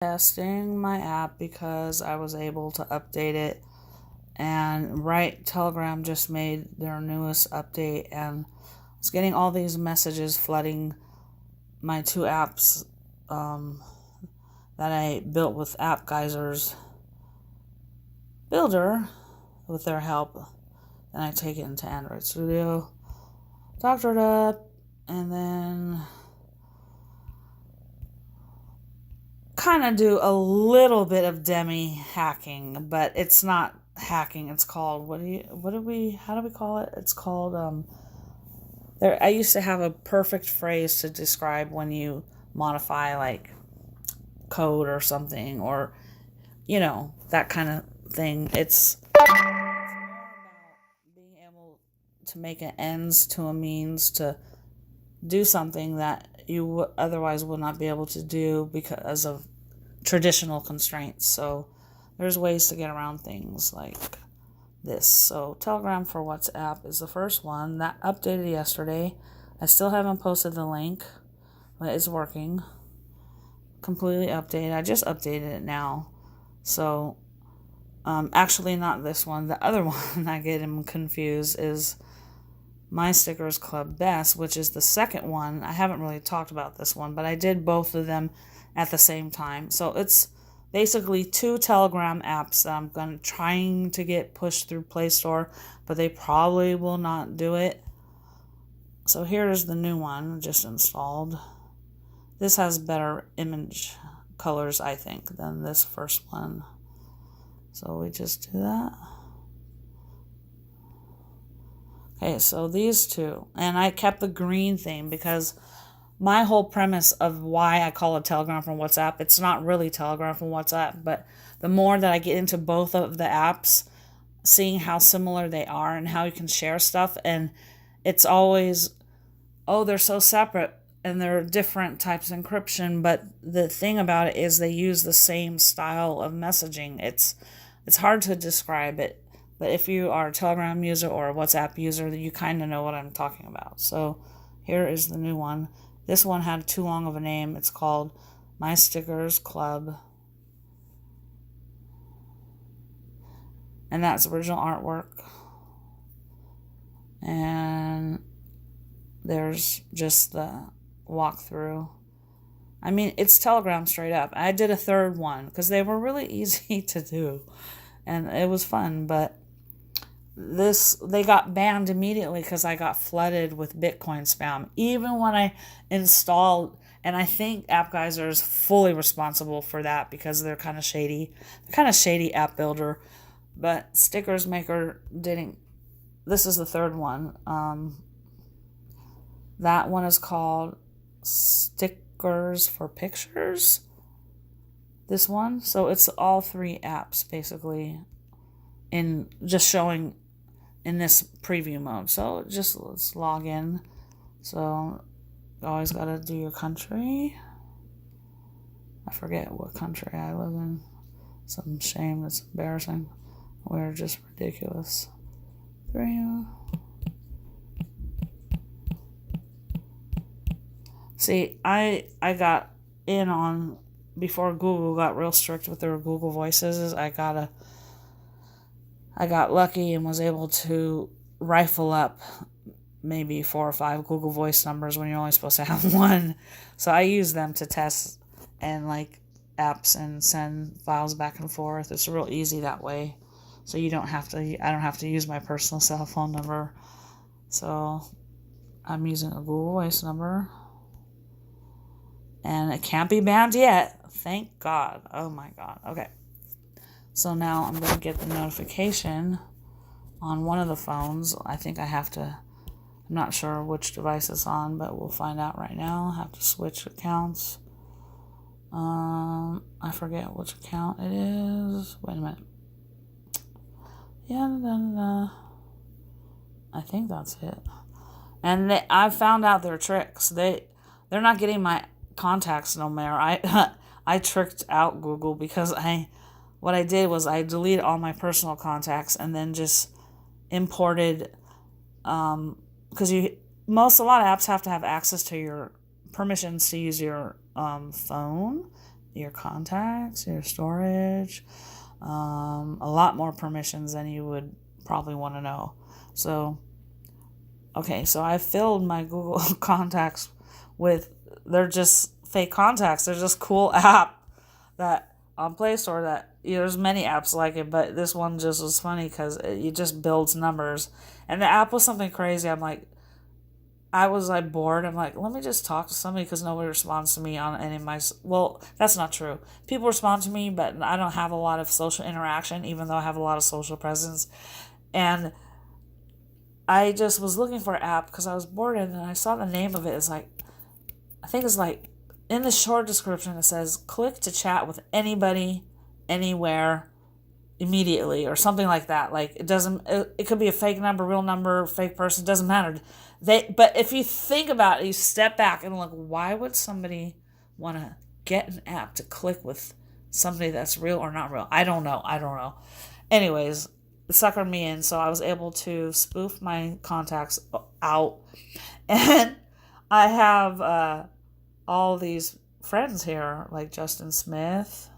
Testing my app because I was able to update it, and right, Telegram just made their newest update, and I was getting all these messages flooding my two apps that I built with App Geyser's builder with their help. Then I take it into Android Studio, doctor it up, and then kind of do a little bit of demi hacking, but it's not hacking. It's called, how do we call it? It's called there. I used to have a perfect phrase to describe when you modify like code or something, or that kind of thing. It's more about being able to make an ends to a means to do something that you otherwise would not be able to do because of traditional constraints. So there's ways to get around things like this. So Telegram for WhatsApp is the first one that updated yesterday. I still haven't posted the link, but it's working. Completely updated. I just updated it now. So actually not this one. The other one I get him confused is My Stickers Club Best, which is the second one. I haven't really talked about this one, but I did both of them at the same time. So it's basically two Telegram apps that I'm trying to get pushed through Play Store, but they probably will not do it. So here's the new one just installed. This has better image colors, I think, than this first one. So we just do that. Okay, so these two. And I kept the green theme because my whole premise of why I call it Telegram from WhatsApp, it's not really Telegram from WhatsApp, but the more that I get into both of the apps, seeing how similar they are and how you can share stuff, and it's always, oh, they're so separate and they're different types of encryption, but the thing about it is they use the same style of messaging. It's hard to describe it, but if you are a Telegram user or a WhatsApp user, you kind of know what I'm talking about. So here is the new one. This one had too long of a name. It's called My Stickers Club. And that's original artwork. And there's just the walkthrough. I mean, it's Telegram straight up. I did a third one because they were really easy to do. And it was fun, but they got banned immediately because I got flooded with Bitcoin spam. Even when I installed, and I think AppGeyser is fully responsible for that because they're kind of shady. They're kind of shady app builder, but Stickers Maker didn't. This is the third one. That one is called Stickers for Pictures. This one, so it's all three apps basically in just showing in this preview mode. So just let's log in. So you always gotta do your country. I forget what country I live in. Some shame, it's embarrassing. We're just ridiculous. See, I got in on before Google got real strict with their Google Voices. I got lucky and was able to rifle up maybe 4 or 5 Google Voice numbers when you're only supposed to have one. So I use them to test and like apps and send files back and forth. It's real easy that way. So I don't have to use my personal cell phone number. So I'm using a Google Voice number. And it can't be banned yet. Thank God. Oh my God. Okay. So now I'm going to get the notification on one of the phones. I think I have to, I'm not sure which device it's on, but we'll find out right now. I have to switch accounts. I forget which account it is. Wait a minute. Yeah, I think that's it. And I found out their tricks. They're not getting my contacts no more. I tricked out Google because what I did was I deleted all my personal contacts and then just imported because a lot of apps have to have access to your permissions to use your phone, your contacts, your storage, a lot more permissions than you would probably want to know. So, okay, so I filled my Google contacts with, they're just fake contacts. They're just cool app that on Play Store that, there's many apps like it, but this one just was funny because it just builds numbers. And the app was something crazy. I was like bored. I'm like, let me just talk to somebody because nobody responds to me on any of my. Well, that's not true. People respond to me, but I don't have a lot of social interaction, even though I have a lot of social presence. And I just was looking for an app because I was bored, and I saw the name of it. It's like, I think it's like, in the short description, it says, click to chat with anybody, anywhere, immediately, or something like that. Like, it could be a fake number, real number, fake person, doesn't matter. But if you think about it, you step back and look, why would somebody want to get an app to click with somebody that's real or not real? I don't know. Anyways, it suckered me in, so I was able to spoof my contacts out. And I have all these friends here, like Justin Smith,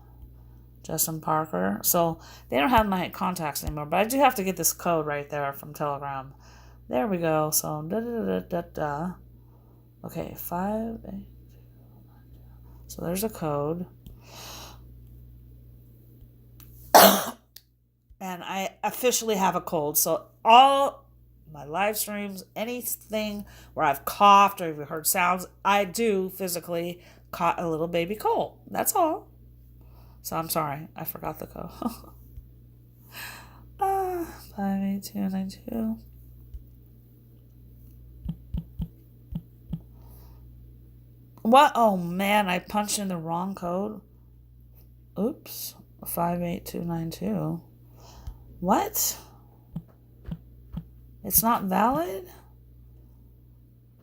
Justin Parker. So they don't have my contacts anymore, but I do have to get this code right there from Telegram. There we go. So Okay, 5. So there's a code. And I officially have a cold. So all my live streams, anything where I've coughed or you've heard sounds, I do physically caught a little baby cold. That's all. So I'm sorry, I forgot the code. 58292. What? Oh man, I punched in the wrong code. Oops. 58292. What? It's not valid?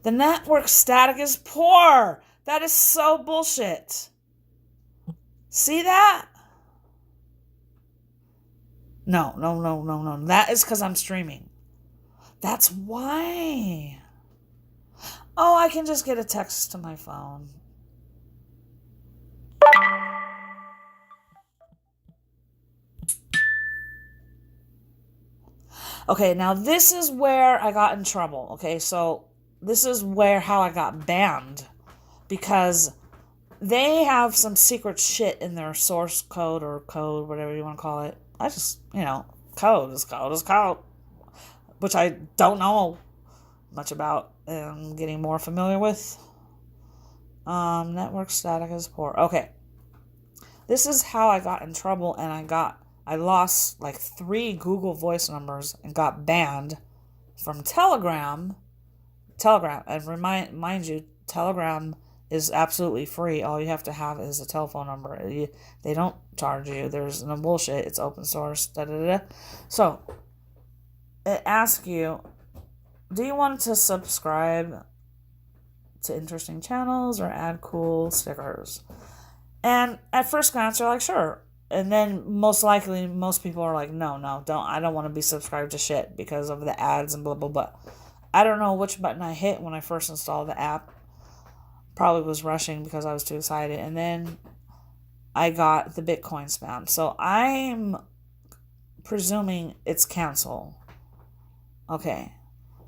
The network static is poor. That is so bullshit. See that? No. That is because I'm streaming. That's why. Oh, I can just get a text to my phone. Okay, now this is where I got in trouble. Okay, so this is how I got banned. Because they have some secret shit in their source code or code, whatever you want to call it. I just, code is code. Which I don't know much about and I'm getting more familiar with. Network static is poor. Okay. This is how I got in trouble, and I lost like 3 Google Voice numbers and got banned from Telegram. And mind you, Telegram is absolutely free. All you have to have is a telephone number. They don't charge you. There's no bullshit. It's open source. So, it asks you, do you want to subscribe to interesting channels or add cool stickers? And at first glance, you're like, sure. And then most likely, most people are like, no, don't. I don't want to be subscribed to shit because of the ads and blah, blah, blah. I don't know which button I hit when I first installed the app. Probably was rushing because I was too excited. And then I got the Bitcoin spam. So I'm presuming it's cancel. Okay.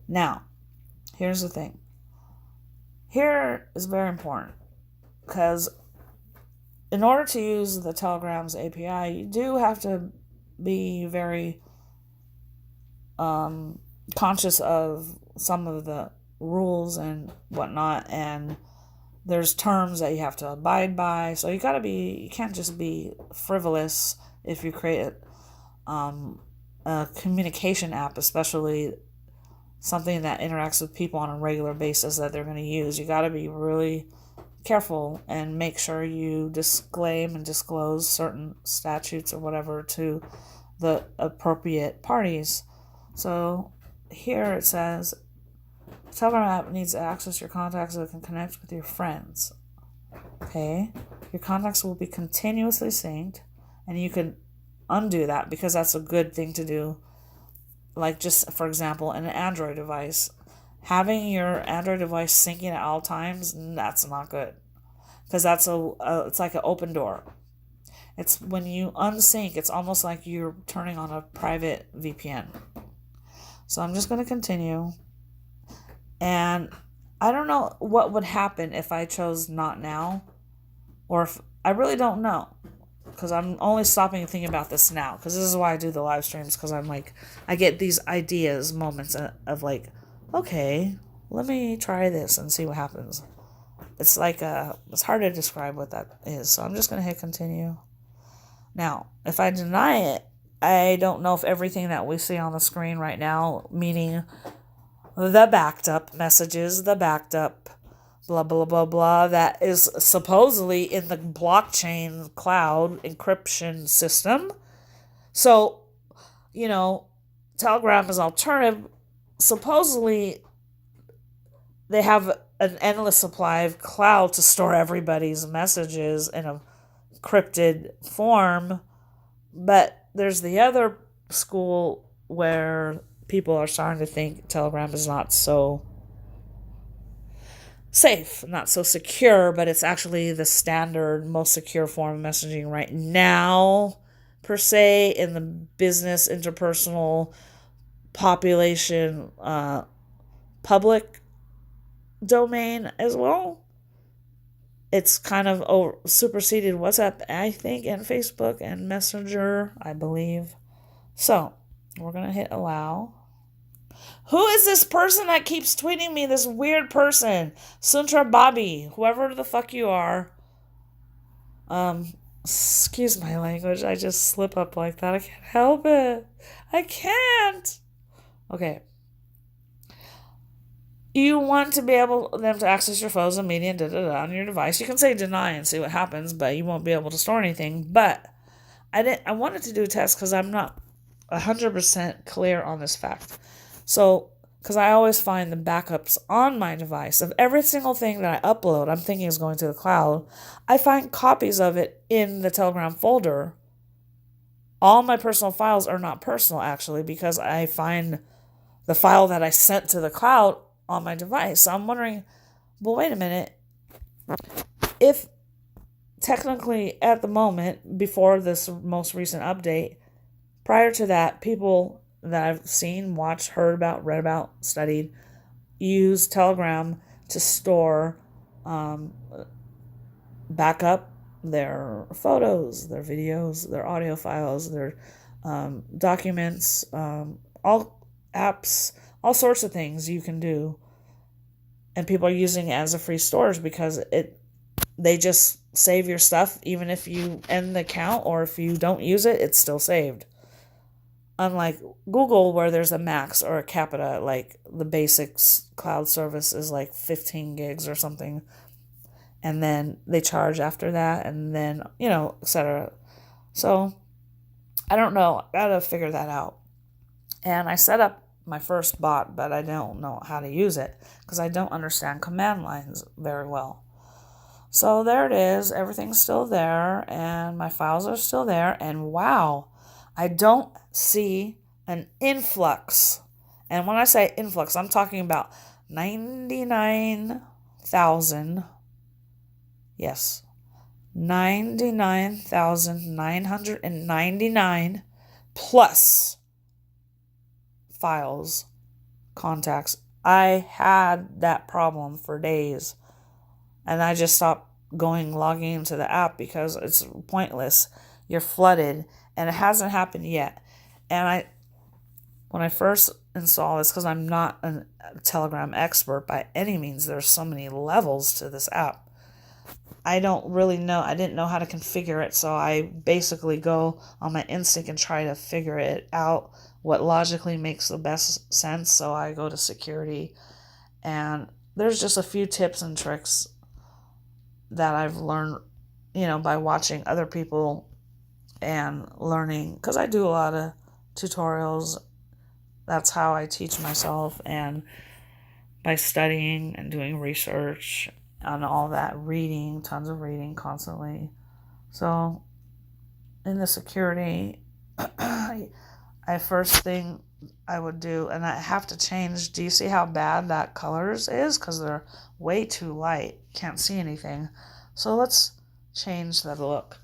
Now, here's the thing. Here is very important. Because in order to use the Telegram's API, you do have to be very conscious of some of the rules and whatnot, and there's terms that you have to abide by. So you can't just be frivolous if you create a communication app, especially something that interacts with people on a regular basis that they're going to use. You got to be really careful and make sure you disclaim and disclose certain statutes or whatever to the appropriate parties. So here it says, Telegram app needs to access your contacts so it can connect with your friends. Okay? Your contacts will be continuously synced, and you can undo that because that's a good thing to do. Like, just for example, in an Android device, having your Android device syncing at all times, that's not good. because it's like an open door. It's when you unsync, it's almost like you're turning on a private VPN. So I'm just going to continue. And I don't know what would happen if I chose not now, or if I really don't know, because I'm only stopping and thinking about this now, because this is why I do the live streams, because I'm like, I get these ideas, moments of like, okay, let me try this and see what happens. It's like, it's hard to describe what that is, so I'm just going to hit continue. Now, if I deny it, I don't know if everything that we see on the screen right now, meaning the backed up messages, the backed up blah, blah, blah, blah, that is supposedly in the blockchain cloud encryption system. So, Telegram is alternative. Supposedly, they have an endless supply of cloud to store everybody's messages in a encrypted form, but there's the other school where people are starting to think Telegram is not so safe, not so secure, but it's actually the standard, most secure form of messaging right now, per se, in the business, interpersonal, population, public domain as well. It's kind of superseded WhatsApp, I think, and Facebook and Messenger, I believe. So, we're going to hit allow. Who is this person that keeps tweeting me? This weird person. Suntra Bobby, whoever the fuck you are. Excuse my language. I just slip up like that. I can't help it. I can't. Okay. You want to be able them to access your photos and media on your device. You can say deny and see what happens, but you won't be able to store anything. But I wanted to do a test because I'm not 100% clear on this fact. So, because I always find the backups on my device of every single thing that I upload, I'm thinking is going to the cloud. I find copies of it in the Telegram folder. All my personal files are not personal, actually, because I find the file that I sent to the cloud on my device. So I'm wondering, well, wait a minute. If technically at the moment, before this most recent update, prior to that, people that I've seen, watched, heard about, read about, studied, use Telegram to store, back up their photos, their videos, their audio files, their documents, all apps, all sorts of things you can do. And people are using it as a free storage because they just save your stuff even if you end the account, or if you don't use it, it's still saved. Unlike Google, where there's a max or a capita, like the basics cloud service is like 15 gigs or something. And then they charge after that, and then, etc. So, I don't know. I gotta figure that out. And I set up my first bot, but I don't know how to use it because I don't understand command lines very well. So there it is. Everything's still there, and my files are still there. And wow, I don't see an influx. And when I say influx, I'm talking about 99,000. Yes, 99,999 plus files, contacts. I had that problem for days, and I just stopped logging into the app because it's pointless. You're flooded, and it hasn't happened yet. And when I first installed this, because I'm not a Telegram expert by any means, there's so many levels to this app. I don't really know. I didn't know how to configure it, so I basically go on my instinct and try to figure it out, what logically makes the best sense. So I go to security, and there's just a few tips and tricks that I've learned, by watching other people and learning, because I do a lot of tutorials. That's how I teach myself, and by studying and doing research on all that, reading, tons of reading constantly. So in the security, first thing I would do, and I have to change, do you see how bad that colors is? Because they're way too light. Can't see anything. So let's change the look.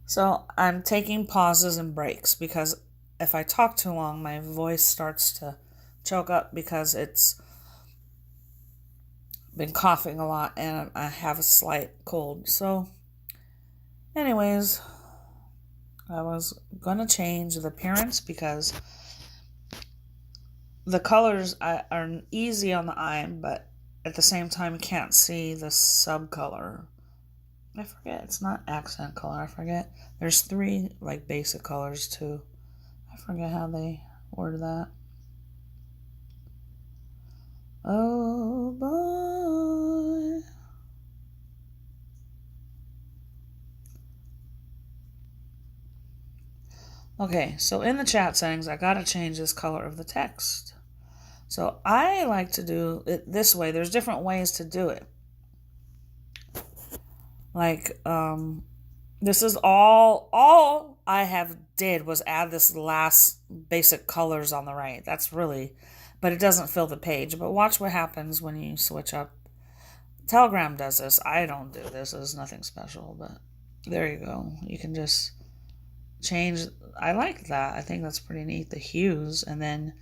So I'm taking pauses and breaks because if I talk too long, my voice starts to choke up because it's been coughing a lot and I have a slight cold. So, anyways, I was gonna change the appearance because the colors are easy on the eye, but at the same time, you can't see the subcolor. I forget, it's not accent color. I forget. There's three like basic colors too. I forget how they word that. Oh boy. Okay, so in the chat settings, I gotta change this color of the text. So I like to do it this way. There's different ways to do it. Like, this is all I have did was add this last basic colors on the right. That's really, but it doesn't fill the page. But watch what happens when you switch up. Telegram does this. I don't do this. It's nothing special, but there you go. You can just change. I like that. I think that's pretty neat. The hues, and then,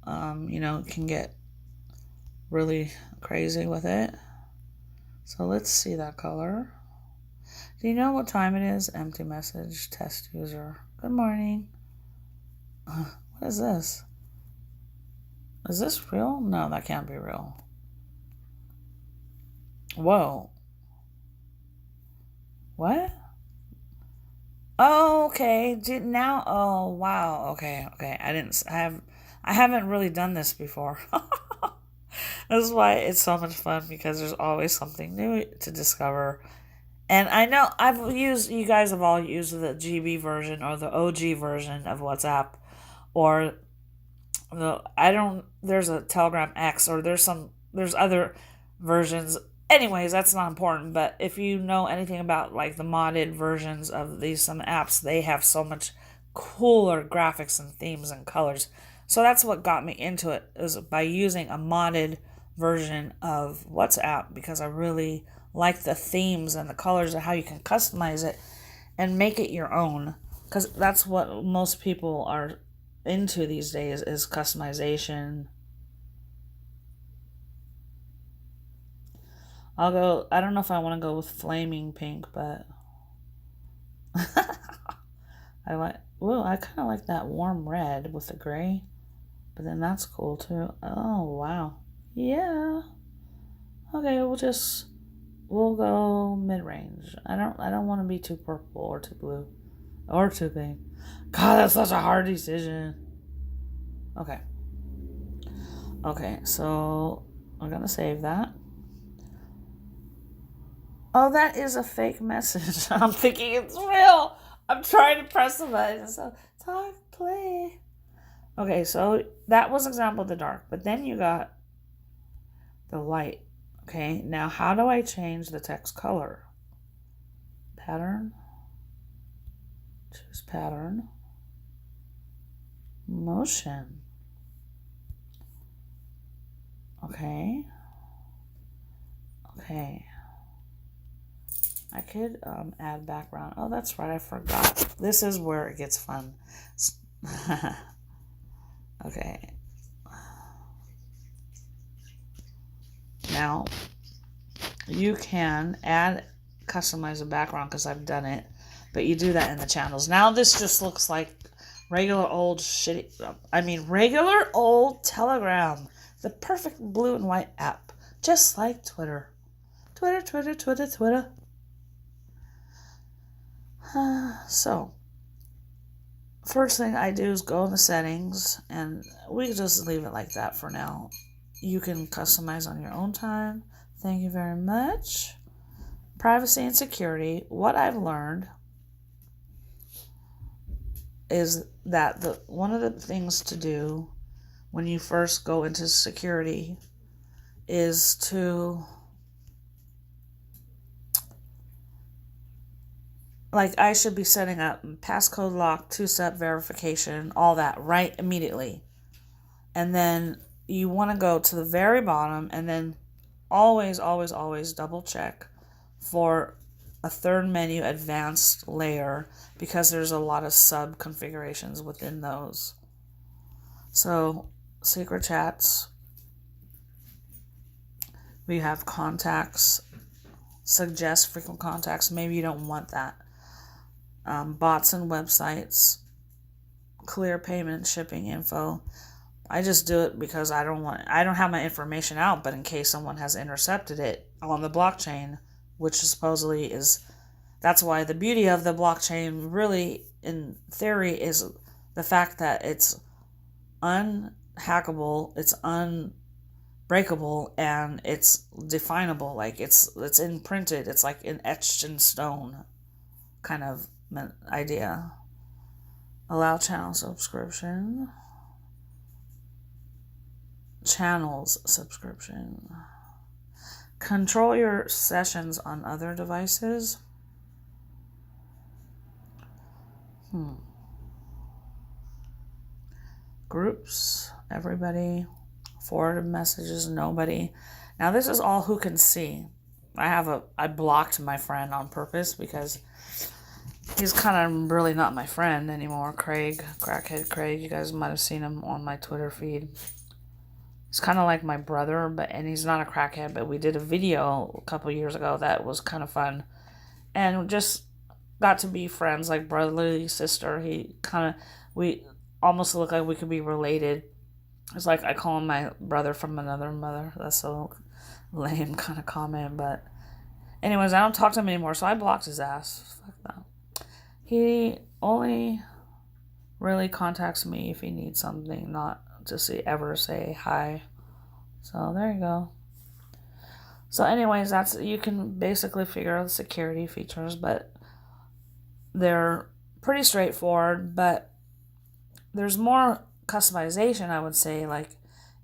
it can get really crazy with it. So let's see that color. Do you know what time it is? Empty message, test user. Good morning. What is this? Is this real? No, that can't be real. Whoa. What? Oh, okay. Now, oh, wow. Okay. I haven't really done this before. This is why it's so much fun because there's always something new to discover. And I know you guys have all used the GB version or the OG version of WhatsApp, or there's a Telegram X, or there's other versions. Anyways, that's not important, but if you know anything about like the modded versions of some apps, they have so much cooler graphics and themes and colors. So that's what got me into it, is by using a modded version of WhatsApp, because I really like the themes and the colors and how you can customize it and make it your own, because that's what most people are into these days, is customization. I don't know if I want to go with flaming pink, but I kind of like that warm red with the gray, but then that's cool too. Oh, wow. Yeah. Okay, we'll go mid-range. I don't want to be too purple or too blue or too pink. God, that's such a hard decision. Okay. Okay, so I'm gonna save that. Oh, that is a fake message. I'm thinking it's real. I'm trying to press the button. So talk, play. Okay, so that was example of the dark, but then you got the light. Okay, now how do I change the text color? Pattern. Choose pattern. Motion. Okay. Okay. I could add background. Oh, that's right. I forgot. This is where it gets fun. Okay. Now, you can customize the background because I've done it, but you do that in the channels. Now this just looks like regular old regular old Telegram, the perfect blue and white app, just like Twitter. Twitter. So, first thing I do is go in the settings, and we can just leave it like that for now. You can customize on your own time. Thank you very much. Privacy and security. What I've learned is that one of the things to do when you first go into security is to, like, I should be setting up passcode lock, two-step verification, all that right immediately. And then you want to go to the very bottom and then always double check for a third menu advanced layer, because there's a lot of sub configurations within those. So secret chats, we have contacts, suggest frequent contacts. Maybe you don't want that. Bots and websites, clear payment, shipping info. I just do it because I don't have my information out, but in case someone has intercepted it on the blockchain, which supposedly is, that's why the beauty of the blockchain really, in theory, is the fact that it's unhackable, it's unbreakable, and it's definable. Like it's imprinted. It's like an etched in stone kind of idea. Allow channel subscription. Channels subscription. Control your sessions on other devices. Groups, everybody. Forwarded messages, nobody. Now this is all who can see. I blocked my friend on purpose because he's kind of really not my friend anymore. Crackhead Craig. You guys might have seen him on my Twitter feed. He's kind of like my brother, and he's not a crackhead, but we did a video a couple years ago that was kind of fun. And just got to be friends, like brotherly sister. We almost look like we could be related. It's like I call him my brother from another mother. That's so lame kind of comment, but anyways, I don't talk to him anymore, so I blocked his ass. Fuck that. He only really contacts me if he needs something, not to ever say hi. So there you go. So anyways, you can basically figure out the security features, but they're pretty straightforward. But there's more customization, I would say, like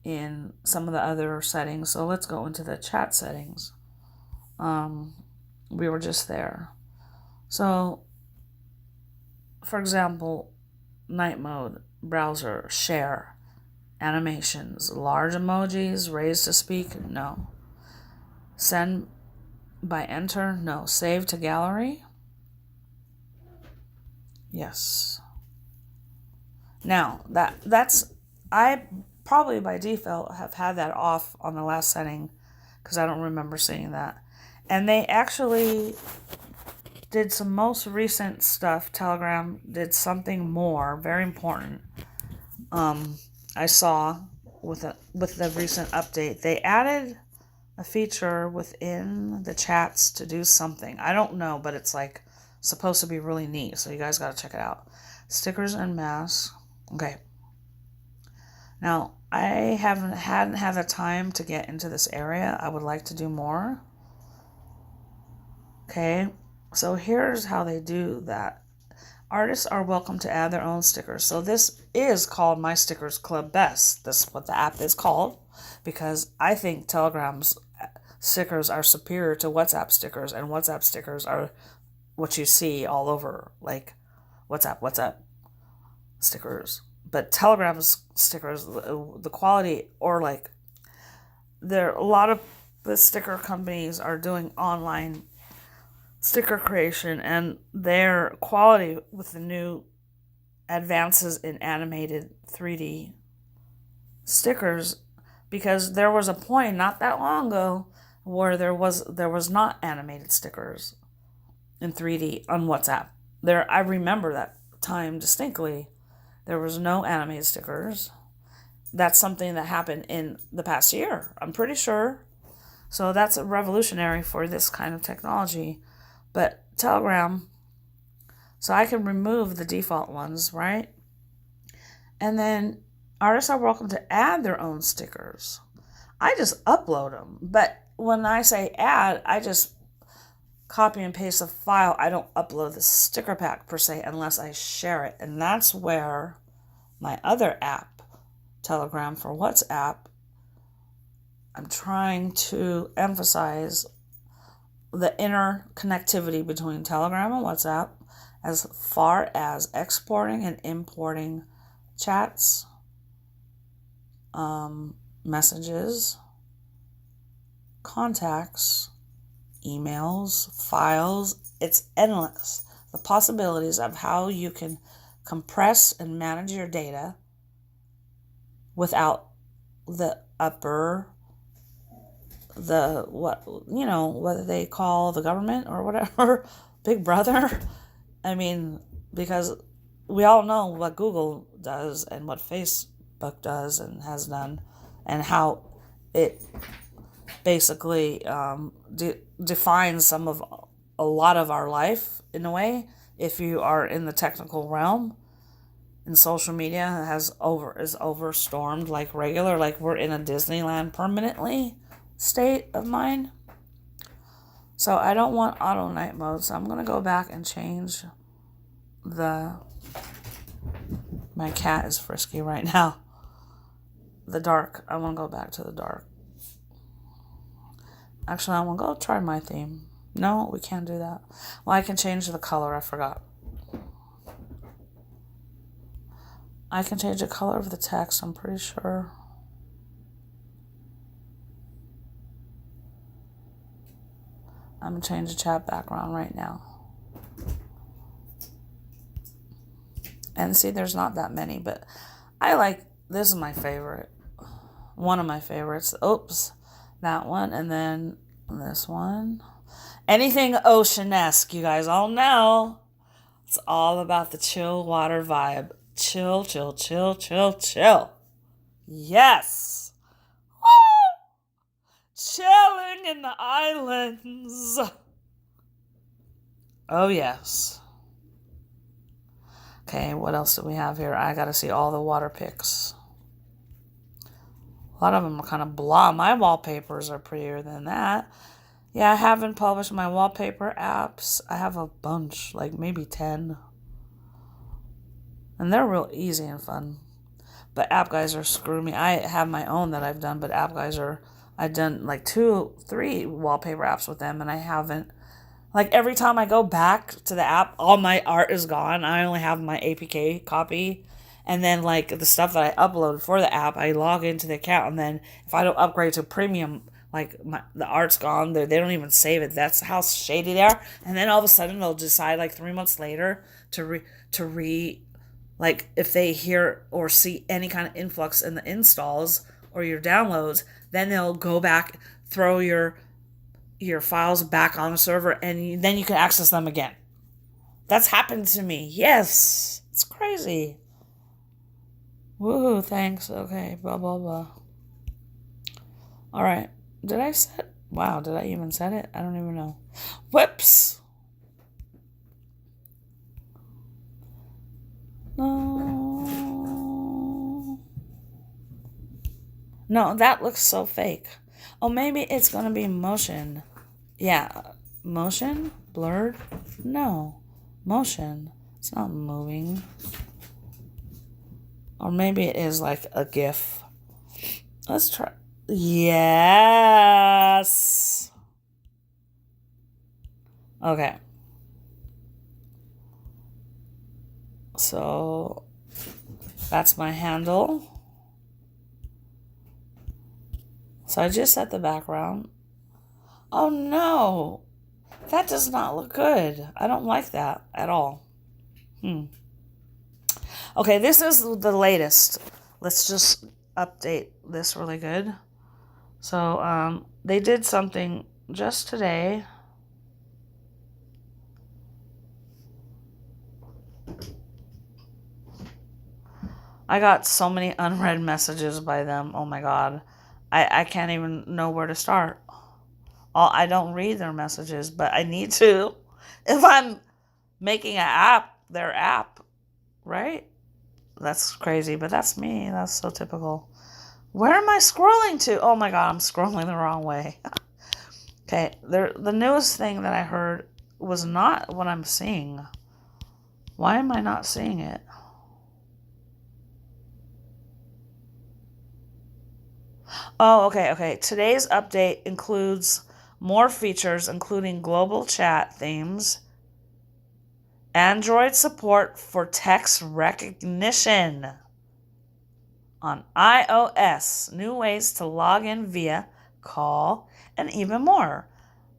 in some of the other settings. So let's go into the chat settings. We were just there. So for example, night mode, browser, share, animations, large emojis, raise to speak, no. Send by enter, no. Save to gallery, yes. Now that's I probably by default have had that off on the last setting because I don't remember seeing that. And they actually did some most recent stuff. Telegram did something more very important. I saw with the recent update, they added a feature within the chats to do something. I don't know, but it's like supposed to be really neat. So you guys got to check it out. Stickers and masks. Okay. Now, hadn't had the time to get into this area. I would like to do more. Okay, so here's how they do that. Artists are welcome to add their own stickers. So this is called My Stickers Club Best. This is what the app is called, because I think Telegram's stickers are superior to WhatsApp stickers, and WhatsApp stickers are what you see all over, like WhatsApp stickers. But Telegram's stickers, the quality, or like, there a lot of the sticker companies are doing online sticker creation, and their quality with the new advances in animated 3D stickers, because there was a point not that long ago where there was not animated stickers in 3D on WhatsApp. I remember that time distinctly. There was no animated stickers. That's something that happened in the past year, I'm pretty sure. So that's revolutionary for this kind of technology. But Telegram, so I can remove the default ones, right? And then artists are welcome to add their own stickers. I just upload them. But when I say add, I just copy and paste a file. I don't upload the sticker pack per se unless I share it. And that's where my other app, Telegram for WhatsApp, I'm trying to emphasize the interconnectivity between Telegram and WhatsApp as far as exporting and importing chats, messages, contacts, emails, files. It's endless. The possibilities of how you can compress and manage your data without the what they call the government or whatever, Big Brother. I mean, because we all know what Google does and what Facebook does and has done, and how it basically defines a lot of our life in a way. If you are in the technical realm, and social media is overstormed like regular, like we're in a Disneyland permanently state of mind. So I don't want auto night mode, so I'm gonna go back and change my cat is frisky right now. The dark. I want to go back to the dark. Actually, I want to go try my theme. No, we can't do that. Well, I can change the color. I forgot. I can change the color of the text, I'm pretty sure. I'm going to change the chat background right now. And see, there's not that many, but this is my favorite. One of my favorites. Oops, that one, and then this one. Anything oceanesque, you guys all know. It's all about the chill water vibe. Chill, chill, chill, chill, chill. Yes. Woo! Chilling in the islands. Oh, yes. Okay, what else do we have here? I gotta see all the water pics. A lot of them are kind of blah. My wallpapers are prettier than that. Yeah, I haven't published my wallpaper apps. I have a bunch, like maybe 10. And they're real easy and fun. But app guys are screwing me. I have my own that I've done, but app guys I've done like 2-3 wallpaper apps with them, and I haven't. Like every time I go back to the app, all my art is gone. I only have my APK copy. And then like the stuff that I uploaded for the app, I log into the account, and then if I don't upgrade to premium, like the art's gone. They don't even save it. That's how shady they are. And then all of a sudden they'll decide like 3 months later to like if they hear or see any kind of influx in the installs or your downloads, then they'll go back, throw your files back on the server, and then you can access them again. That's happened to me. Yes. It's crazy. Woohoo, thanks. Okay, blah, blah, blah. All right. Did I set? Wow, did I even set it? I don't even know. Whoops. No. No, that looks so fake. Oh, maybe it's going to be motion. Yeah, motion? Blurred? No, motion. It's not moving. Or maybe it is like a GIF. Let's try. Yes. Okay. So that's my handle. So I just set the background. Oh no, that does not look good. I don't like that at all. Okay, this is the latest. Let's just update this really good. So they did something just today. I got so many unread messages by them. Oh my god. I can't even know where to start. I don't read their messages, but I need to. If I'm making their app, right? That's crazy, but that's me. That's so typical. Where am I scrolling to? Oh my god, I'm scrolling the wrong way. Okay, the newest thing that I heard was not what I'm seeing. Why am I not seeing it? Oh, okay. Today's update includes more features, including global chat themes, Android support for text recognition on iOS, new ways to log in via call, and even more.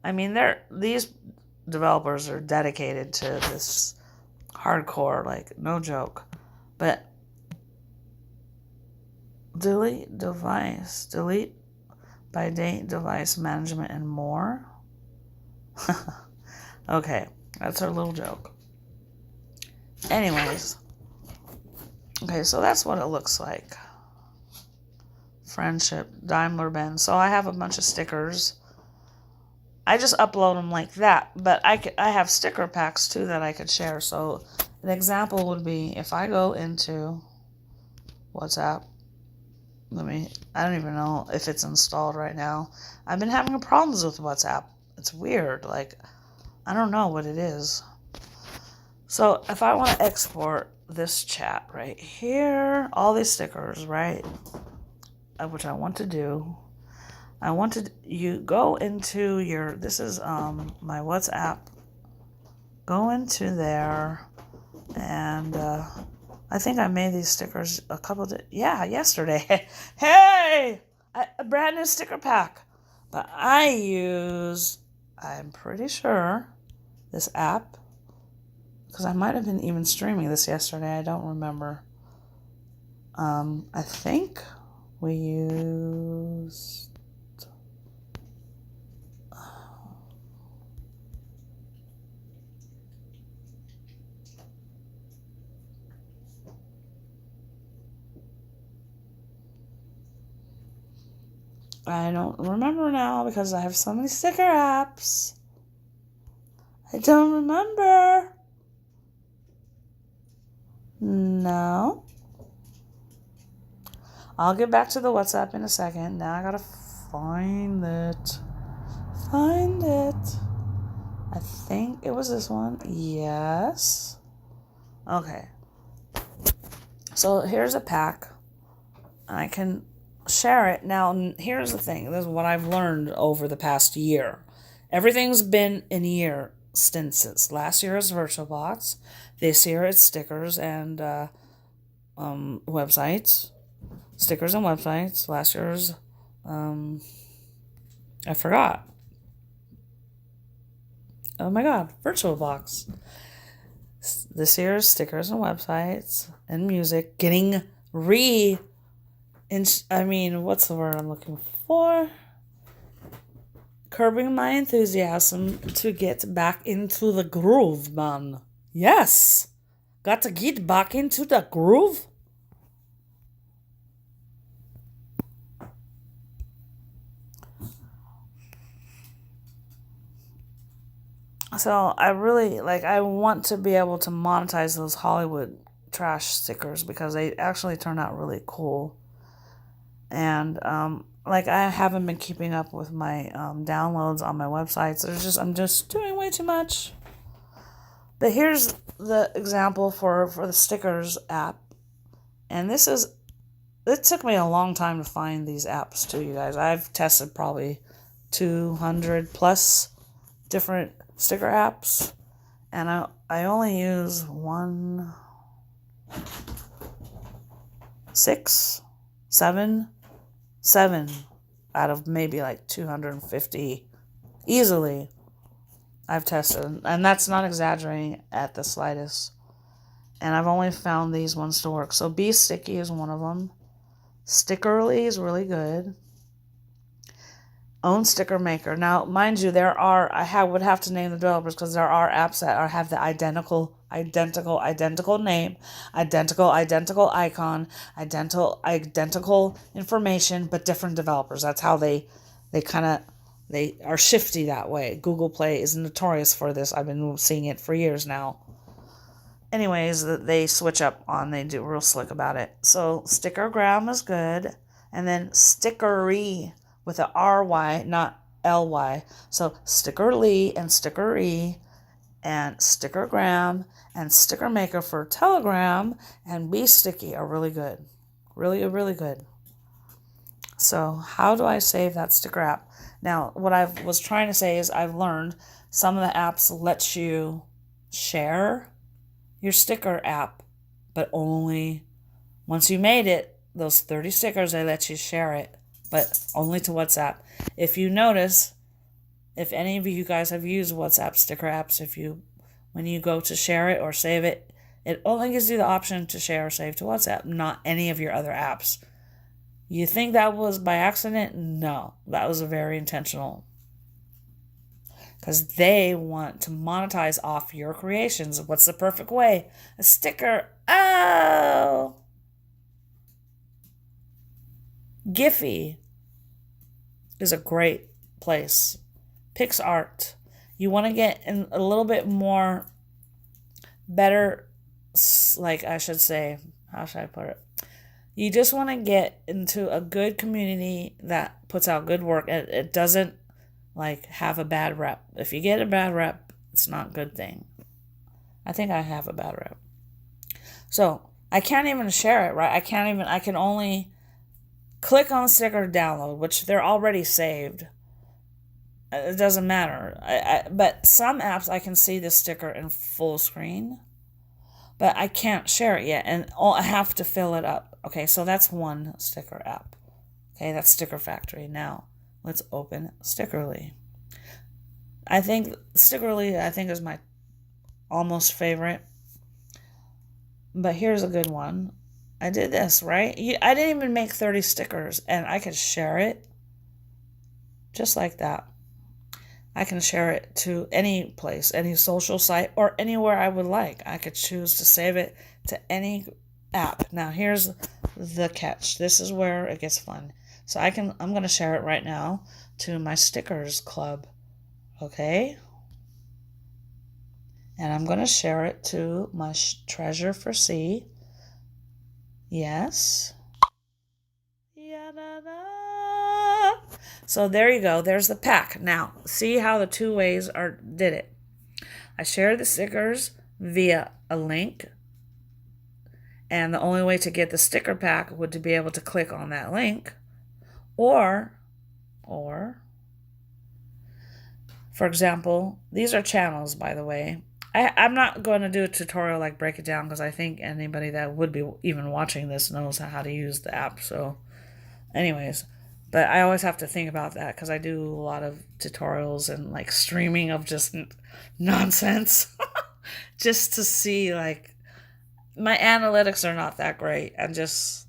I mean, these developers are dedicated to this hardcore, like, no joke. But delete by date, device management, and more. Okay, that's our little joke. Anyways, okay, so that's what it looks like. Friendship, Daimler Benz. So I have a bunch of stickers. I just upload them like that, but I have sticker packs too that I could share. So an example would be if I go into WhatsApp. I don't even know if it's installed right now. I've been having problems with WhatsApp. It's weird. Like, I don't know what it is. So if I want to export this chat right here, all these stickers, right, which I want to do, you go into this is my WhatsApp, go into there, and I think I made these stickers yesterday. Hey, a brand new sticker pack, but I'm pretty sure, this app, because I might have been even streaming this yesterday, I don't remember. I think we used, I don't remember now because I have so many sticker apps. I don't remember. No. I'll get back to the WhatsApp in a second. Now I gotta find it. I think it was this one. Yes. Okay. So here's a pack. I can share it. Now, here's the thing. This is what I've learned over the past year. Everything's been in year stances. Last year is VirtualBox. This year it's stickers and websites. Stickers and websites. Last year's, I forgot. Oh my god, VirtualBox. This year's stickers and websites and music getting what's the word I'm looking for? Curbing my enthusiasm to get back into the groove, man. Yes! Got to get back into the groove. So I really, I want to be able to monetize those Hollywood trash stickers because they actually turn out really cool. And like I haven't been keeping up with my downloads on my websites. I'm just doing way too much. But here's the example for the stickers app. And it took me a long time to find these apps too, you guys. I've tested probably 200 plus different sticker apps. And I only use 7 out of maybe like 250 easily. I've tested, and that's not exaggerating at the slightest. And I've only found these ones to work. So Be Sticky is one of them. Stickerly is really good. Own Sticker Maker. Now, mind you, would have to name the developers because there are apps that have the identical name, identical icon, identical information, but different developers. That's how they are shifty that way. Google Play is notorious for this. I've been seeing it for years now. Anyways, they switch up they do real slick about it. So Stickergram is good. And then Stickery with a R-Y, not L-Y. So Stickerly and Stickery and Stickergram and Sticker Maker for Telegram and Be Sticky are really good. Really, really good. So how do I save that sticker app? Now, what I was trying to say is I've learned some of the apps let you share your sticker app, but only once you made it, those 30 stickers, they let you share it, but only to WhatsApp. If you notice, if any of you guys have used WhatsApp sticker apps, when you go to share it or save it, it only gives you the option to share or save to WhatsApp, not any of your other apps. You think that was by accident? No, that was very intentional. Because they want to monetize off your creations. What's the perfect way? A sticker. Oh! Giphy is a great place. PixArt. You want to get in a little bit more better, like I should say, how should I put it? You just want to get into a good community that puts out good work. It doesn't like have a bad rep. If you get a bad rep, it's not a good thing. I think I have a bad rep. So I can't even share it, right? I can only click on the sticker download, which they're already saved. It doesn't matter. But some apps I can see the sticker in full screen, but I can't share it yet, and I have to fill it up. Okay, so that's one sticker app. Okay, that's Sticker Factory. Now, let's open Stickerly. I think Stickerly, is my almost favorite. But here's a good one. I did this, right? I didn't even make 30 stickers, and I could share it just like that. I can share it to any place, any social site, or anywhere I would like. I could choose to save it to any app. Now, here's the catch. This is where it gets fun. So I'm going to share it right now to my stickers club. Okay? And I'm going to share it to my Treasure for C. Yes. Yada-da. So there you go. There's the pack. Now, see how the two ways did it. I shared the stickers via a link. And the only way to get the sticker pack would to be able to click on that link. Or, for example, these are channels, by the way. I'm not going to do a tutorial like break it down because I think anybody that would be even watching this knows how to use the app. So anyways, but I always have to think about that because I do a lot of tutorials and like streaming of just nonsense just to see like my analytics are not that great and just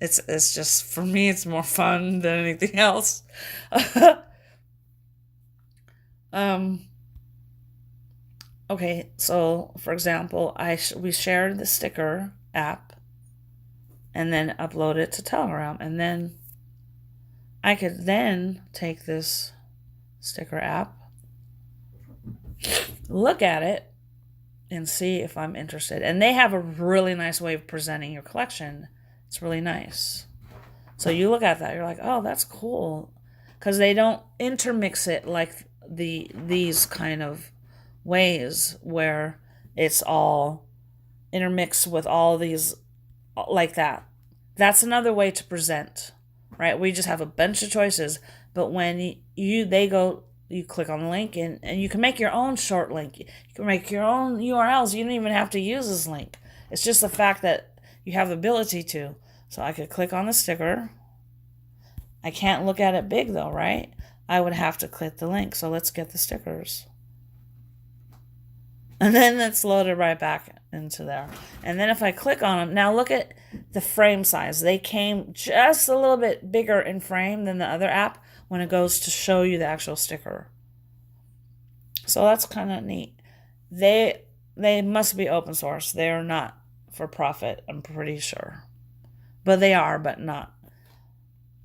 it's just for me it's more fun than anything else. Okay, so for example, we shared the sticker app and then upload it to Telegram, and then I could then take this sticker app, look at it, and see if I'm interested. And they have a really nice way of presenting your collection. It's really nice. So you look at that, you're like, oh, that's cool. Because they don't intermix it like these kind of ways where it's all intermixed with all these like that. That's another way to present, right? We just have a bunch of choices, but when you click on the link and you can make your own short link. You can make your own URLs. You don't even have to use this link. It's just the fact that you have the ability to. So I could click on the sticker. I can't look at it big though, right? I would have to click the link. So let's get the stickers. And then it's loaded right back into there. And then if I click on them, now look at the frame size. They came just a little bit bigger in frame than the other app when it goes to show you the actual sticker. So that's kind of neat. They must be open source. They are not for profit, I'm pretty sure. But they are, but not.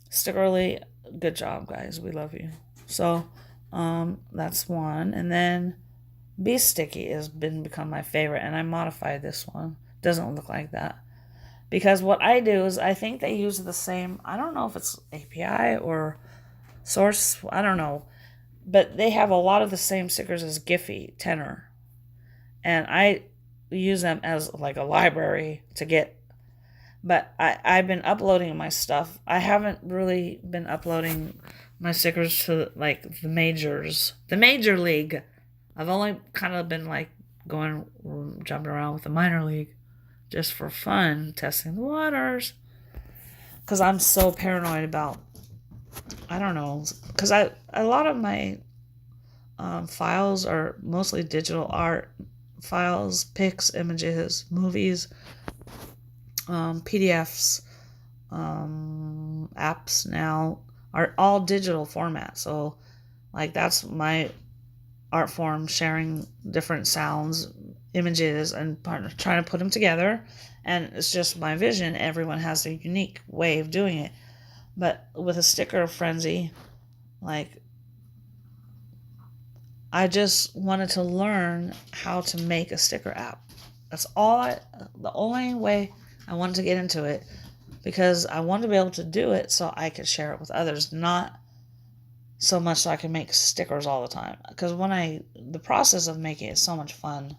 Stickerly, good job, guys. We love you. So that's one. And then Be Sticky has become my favorite, and I modified this one. Doesn't look like that. Because what I do is I think they use the same, I don't know if it's API or source, I don't know. But they have a lot of the same stickers as Giphy, Tenor. And I use them as like a library to get. But I've been uploading my stuff. I haven't really been uploading my stickers to like the majors. The major league. I've only kind of been like jumping around with the minor league just for fun, testing the waters. Because I'm so paranoid about, I don't know, because a lot of my files are mostly digital art files, pics, images, movies, PDFs, apps now are all digital format. So like that's my art form, sharing different sounds, images, and trying to put them together. And it's just my vision. Everyone has a unique way of doing it. But with a sticker frenzy, like I just wanted to learn how to make a sticker app. That's the only way I wanted to get into it, because I wanted to be able to do it so I could share it with others, not so much so I can make stickers all the time. Because the process of making it is so much fun,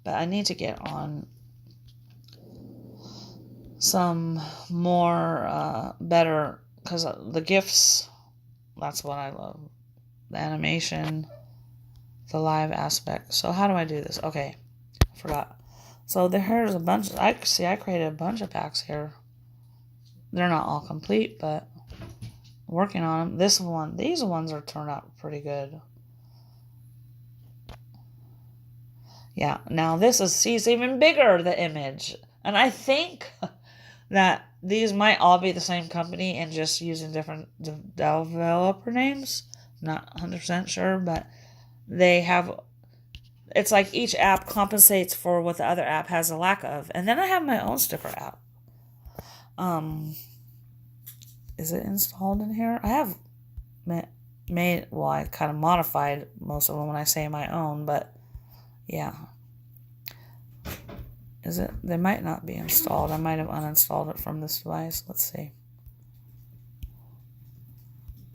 but I need to get on some more better, because the GIFs, that's what I love. The animation, the live aspect. So how do I do this? Okay, I forgot. So here's a bunch. I created a bunch of packs here. They're not all complete, but I'm working on them. These ones are turned out pretty good. Yeah, now this is even bigger, the image. And I think that these might all be the same company and just using different developer names. Not 100% sure, but they have, it's like each app compensates for what the other app has a lack of. And then I have my own sticker app. Is it installed in here? I have I kind of modified most of them when I say my own, but yeah. Is it? They might not be installed. I might have uninstalled it from this device. Let's see.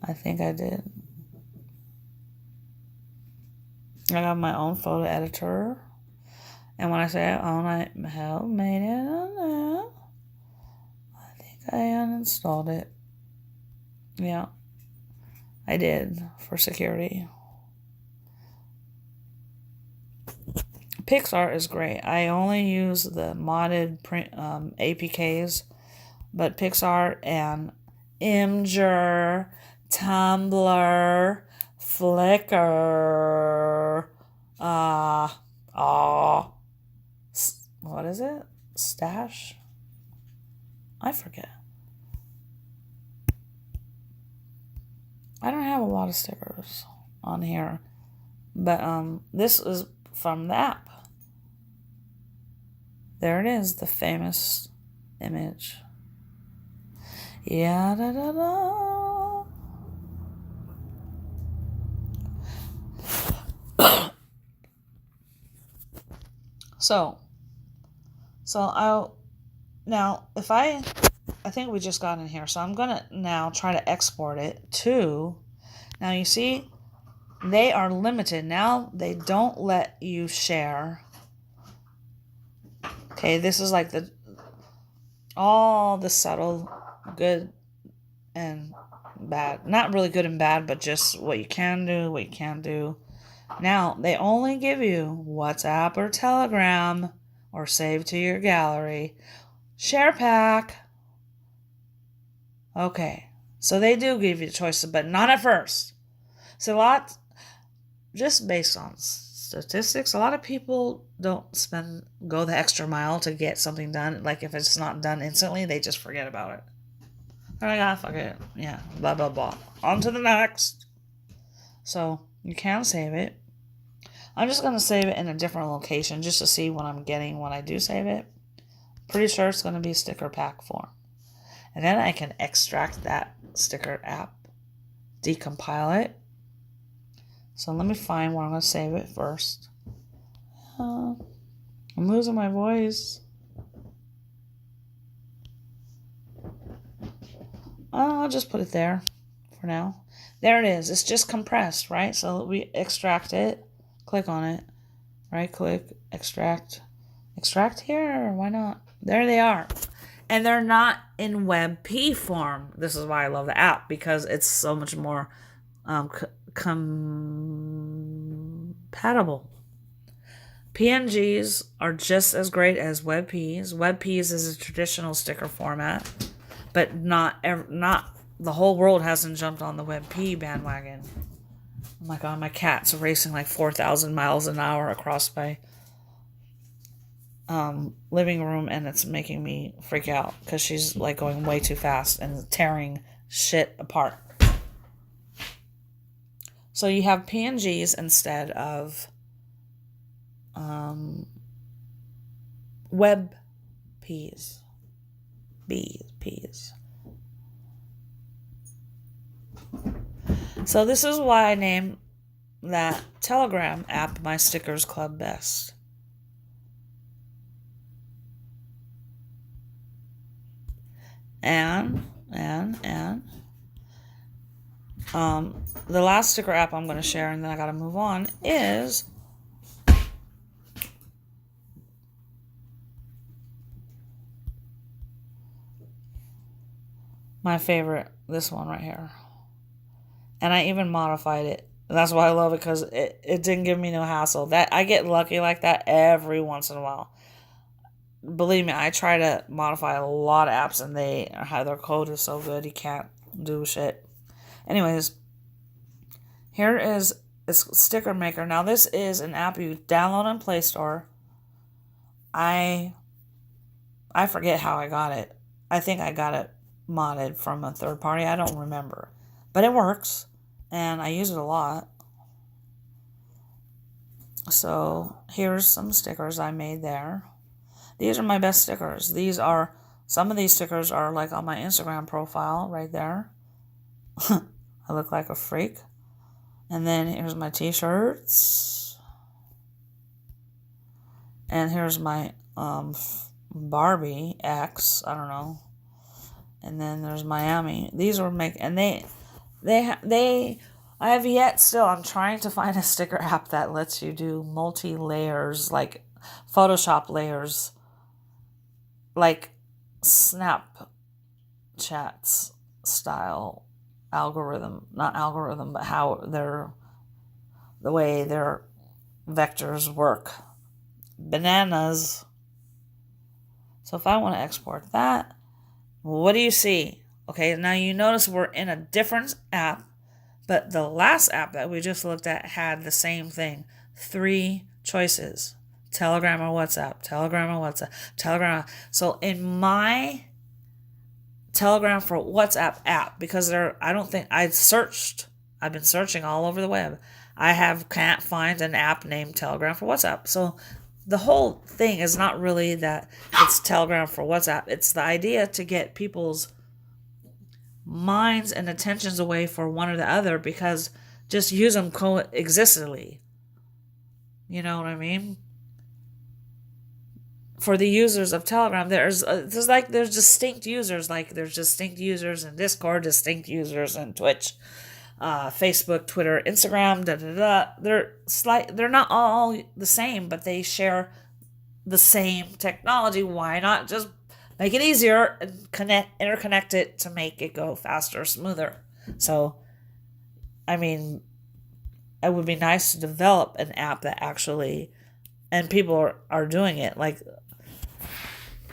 I think I did. I have my own photo editor. And when I say I own, I have made it on there. I think I uninstalled it. Yeah. I did, for security. Pixar is great. I only use the modded APKs, but Pixar and Imgur, Tumblr, Flickr, what is it? Stash? I forget. I don't have a lot of stickers on here, but this is from the app. There it is, the famous image. Yeah, da da da. So now if I I think we just got in here. So I'm going to now try to export it to, now you see, they are limited. Now they don't let you share. Okay, this is like all the subtle good and bad. Not really good and bad, but just what you can do, what you can't do. Now, they only give you WhatsApp or Telegram or save to your gallery. Share pack. Okay, so they do give you choices, but not at first. So just based on statistics, a lot of people don't go the extra mile to get something done. Like if it's not done instantly, they just forget about it. They're like, ah, fuck it. Yeah, blah, blah, blah. On to the next. So you can save it. I'm just going to save it in a different location just to see what I'm getting when I do save it. Pretty sure it's going to be sticker pack form. And then I can extract that sticker app, decompile it. So let me find where I'm going to save it first. I'm losing my voice. I'll just put it there for now. There it is. It's just compressed, right? So we extract it. Click on it. Right click. Extract. Extract here. Why not? There they are. And they're not in WebP form. This is why I love the app, because it's so much more compatible. PNGs are just as great as WebPs. WebPs is a traditional sticker format, but not the whole world hasn't jumped on the WebP bandwagon. Oh my god, my cat's racing like 4,000 miles an hour across my living room, and it's making me freak out because she's like going way too fast and tearing shit apart. So you have PNGs instead of web P's. P's. So this is why I named that Telegram app my Stickers Club Best. And the last sticker app I'm going to share, and then I got to move on, is my favorite, this one right here. And I even modified it. That's why I love it, because it didn't give me no hassle. That I get lucky like that every once in a while. Believe me, I try to modify a lot of apps, and their code is so good you can't do shit. Anyways, here is Sticker Maker. Now this is an app you download on Play Store. I forget how I got it. I think I got it modded from a third party. I don't remember, but it works, and I use it a lot. So here's some stickers I made there. These are my best stickers. Some of these stickers are like on my Instagram profile right there. I look like a freak. And then here's my t-shirts. And here's my Barbie X, I don't know. And then there's Miami. These were I have yet still, I'm trying to find a sticker app that lets you do multi-layers, like Photoshop layers, like Snapchat's style algorithm, not algorithm, but how the way their vectors work. Bananas. So if I want to export that, what do you see? Okay, now you notice we're in a different app, but the last app that we just looked at had the same thing. 3 choices. Telegram or WhatsApp. Telegram or WhatsApp. Telegram. So in my Telegram for WhatsApp app, because I've been searching all over the web. Can't find an app named Telegram for WhatsApp. So the whole thing is not really that it's Telegram for WhatsApp. It's the idea to get people's minds and attentions away for one or the other, because just use them coexistently. You know what I mean? for the users of Telegram, there's distinct users, like there's distinct users in Discord, distinct users in Twitch, Facebook, Twitter, Instagram, da da da. They're not all the same, but they share the same technology. Why not just make it easier and interconnect it to make it go faster, smoother? So, I mean, it would be nice to develop an app that actually, and people are doing it. Like,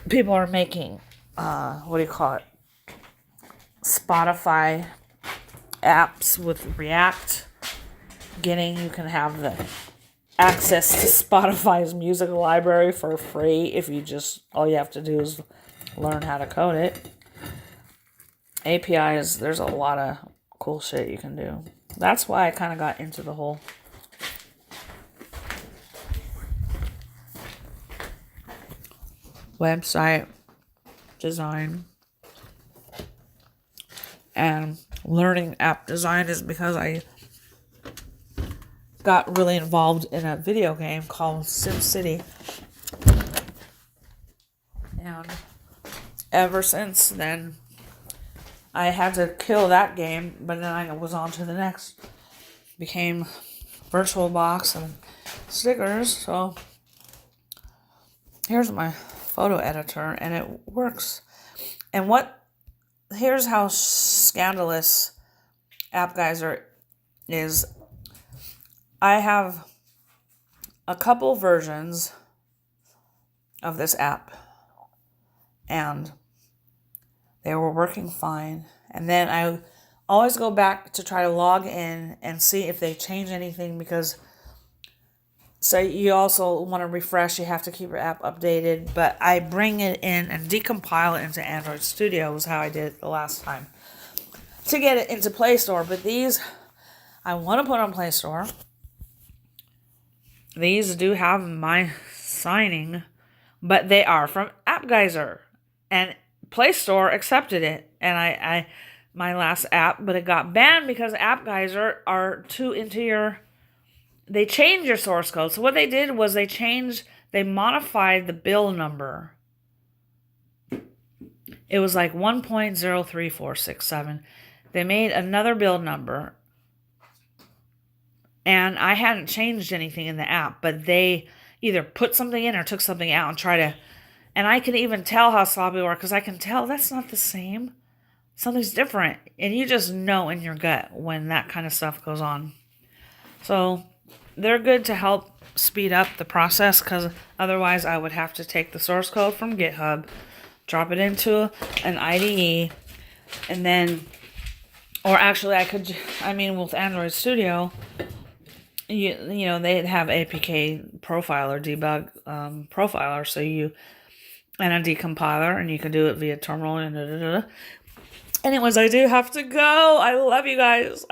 people are making, what do you call it? Spotify apps with React. You can have the access to Spotify's music library for free if all you have to do is learn how to code it. APIs, there's a lot of cool shit you can do. That's why I kind of got into the whole website design and learning app design, is because I got really involved in a video game called SimCity. And ever since then, I had to kill that game, but then I was on to the next. Became VirtualBox and stickers, so here's my photo editor, and it works. And here's how scandalous AppGeyser is. I have a couple versions of this app, and they were working fine. And then I always go back to try to log in and see if they change anything, because you also want to refresh, you have to keep your app updated. But I bring it in and decompile it into Android Studio, was how I did it the last time, to get it into Play Store. But these, I want to put on Play Store. These do have my signing, but they are from AppGeyser, and Play Store accepted it. And my last app, but it got banned because AppGeyser are too into they changed your source code. So what they did was they modified the build number. It was like 1.03467. They made another build number, and I hadn't changed anything in the app, but they either put something in or took something out and and I can even tell how sloppy they were, because I can tell that's not the same. Something's different. And you just know in your gut when that kind of stuff goes on. So they're good to help speed up the process, because otherwise I would have to take the source code from GitHub, drop it into an IDE, and then, or actually with Android Studio, you know, they have APK profiler, debug profiler, and a decompiler, and you can do it via terminal and Anyways, I do have to go. I love you guys.